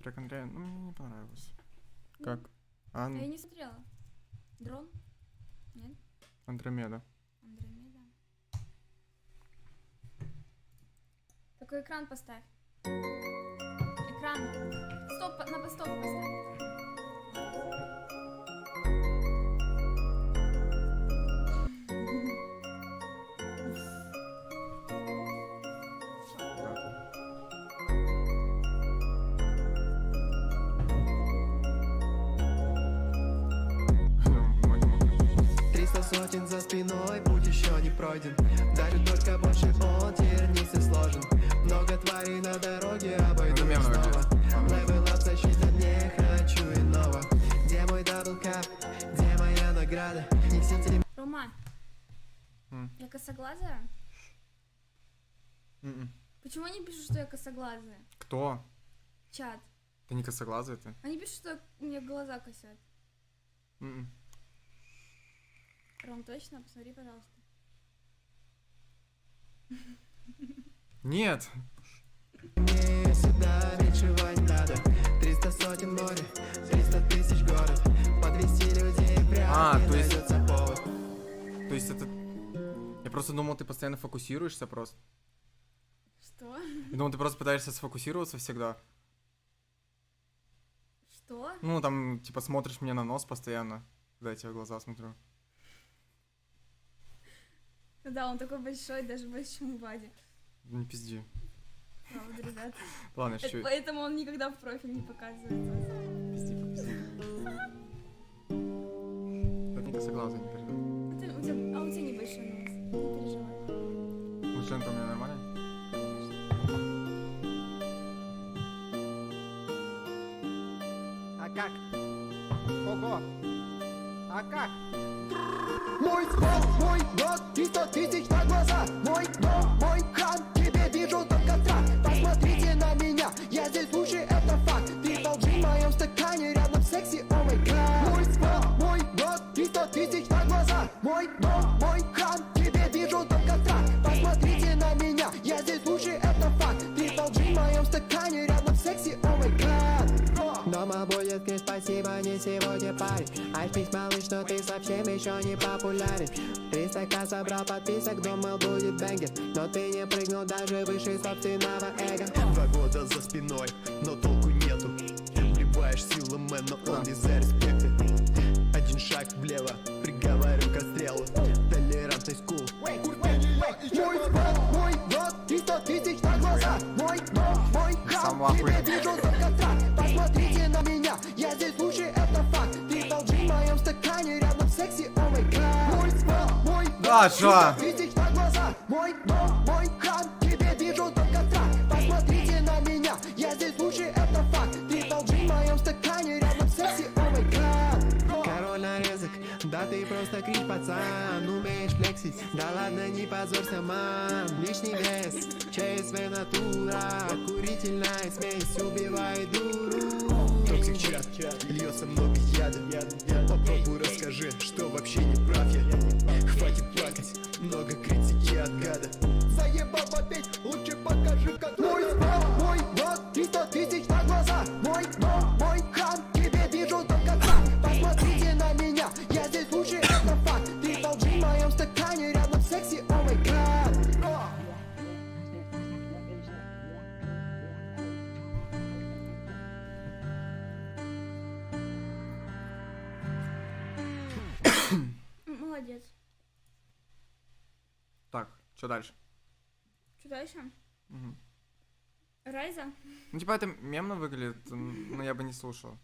Трек Андрея, ну, мне не понравилось. Как? Я не смотрела. Дрон? Нет? Андромеда. Андромеда. Такой экран поставь. Экран. Стоп, на стоп поставь. Да. 300 сотен за спиной, путь еще не пройден. Дарит только больше он, тернистый сложен. Много тварей на дороге, обойду их снова. Левел ап, защита, не хочу иного. Где мой даблкап, где моя награда? Не все теле... Рома, я косоглазая? Почему они пишут, что я косоглазая? Кто? Чат. Ты не косоглазый ты? Они пишут, что мне глаза косят. Ром, точно? Посмотри, пожалуйста. Нет! Мне сюда бичевать надо. 300 сотен море, 300 тысяч город. Подвести людей прямо, то есть... найдется повод. То есть это... Я просто думал, ты постоянно фокусируешься просто. Что? Я думал, ты просто пытаешься сфокусироваться всегда. Что? Ну, там, типа, смотришь мне на нос постоянно, когда я тебе в глаза смотрю. Да, он такой большой, даже больше, чем Вадик. Не пизди. Правда, ребят. Ладно, я шучу. Поэтому он никогда в профиль не показывает. Пизди, попизди. Так не косоглазый, не переживай. У тебя небольшой нос. Не переживай. Ну, член-то у меня нормальный? А как? Ого! А как? Мой ствол, мой год, 300 тысяч на глаза. Мой дом, мой хан, тебе вижу только страх. Посмотрите на меня, я здесь лучше, это факт. Трипл G в моем стакане, рядом секси, о май гад. Мой ствол, мой год, 300 тысяч на глаза. Мой дом, мой хан, тебе вижу только страх. Посмотрите на меня, я здесь лучше, это факт. Трипл G в моем стакане, рядом секси, о май гад. Дома будет крик, спасибо, не сегодня парень. Альпись, малыш, но ты совсем еще не популярен. 300к собрал подписок, думал будет бенгер. Но ты не прыгнул даже выше собственного эго. 2 года за спиной, но толку нету. Вливаешь силу, мэн, но он не за респекты. Один шаг влево, приговариваю к отстрелу. Толерантный скул. Мой ствол, мой год, 300 тысяч на глаза. Мой дом, мой хан, тебе вижу только страх. Посмотрите на меня, я здесь лучше, это факт. Трипл G в моем стакане, рядом секси, о май гад. Мой ствол, мой Да, год, Жа. 300 тысяч на глаза. Мой дом, мой хан, тебе вижу только страх. Посмотрите на меня, я здесь лучше, это факт. Трипл G в моем стакане, рядом секси, о май гад. Король нарезок, да ты просто крич, пацан. Умеешь флексить, да ладно, не позорься, мам. Лишний вес, ЧСВ натура. Курительная смесь убивает дуру. Токсик чат, льется много яда. Попробуй расскажи, что вообще не прав я. Хватит плакать, много критики от гада. Заебал попеть, лучше покажи, как мой ствол, мой год, 300 тысяч на глаза. Мой дом, мой хан, тебе вижу только страх. Посмотрите на меня, я здесь лучше, это факт. Трипл G в моем стакане, рядом секси, о май гад. Молодец. Так, что дальше? Что дальше? Угу. Райза? Ну, типа, это мемно выглядит, но я бы не слушал.